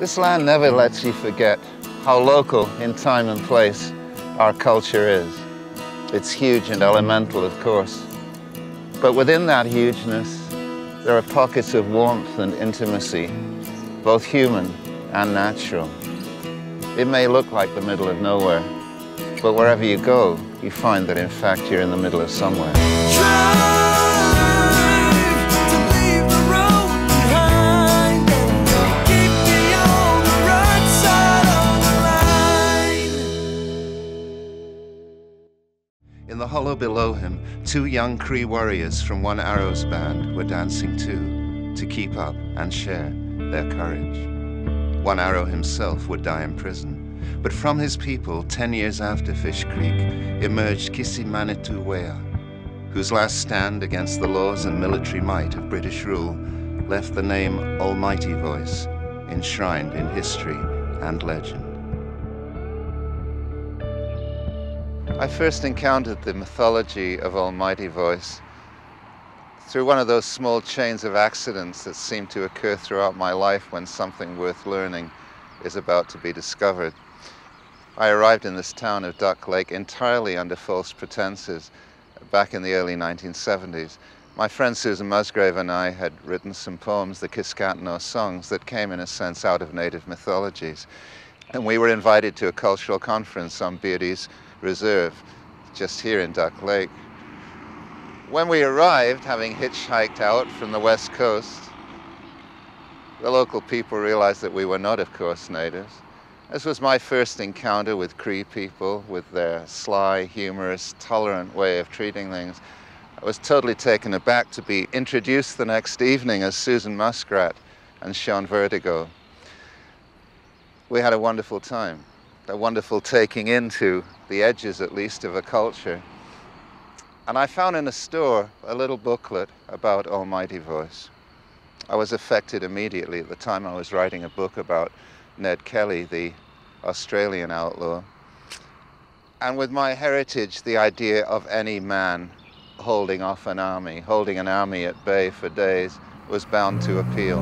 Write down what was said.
This land never lets you forget how local in time and place our culture is. It's huge and elemental, of course. But within that hugeness, there are pockets of warmth and intimacy, both human and natural. It may look like the middle of nowhere, but wherever you go, you find that in fact you're in the middle of somewhere. In the hollow below him, two young Cree warriors from One Arrow's band were dancing too, to keep up and share their courage. One Arrow himself would die in prison, but from his people, 10 years after Fish Creek, emerged Kisimanittu Wea, whose last stand against the laws and military might of British rule left the name Almighty Voice enshrined in history and legend. I first encountered the mythology of Almighty Voice through one of those small chains of accidents that seem to occur throughout my life when something worth learning is about to be discovered. I arrived in this town of Duck Lake entirely under false pretenses back in the early 1970s. My friend Susan Musgrave and I had written some poems, the Kiskatno songs, that came in a sense out of native mythologies. And we were invited to a cultural conference on Beardy's Reserve, just here in Duck Lake. When we arrived, having hitchhiked out from the west coast, the local people realized that we were not, of course, natives. This was my first encounter with Cree people, with their sly, humorous, tolerant way of treating things. I was totally taken aback to be introduced the next evening as Susan Muskrat and Sean Vertigo. We had a wonderful time, a wonderful taking into the edges, at least, of a culture. And I found in a store a little booklet about Almighty Voice. I was affected immediately. At the time I was writing a book about Ned Kelly, the Australian outlaw. And with my heritage, the idea of any man holding an army at bay for days, was bound to appeal.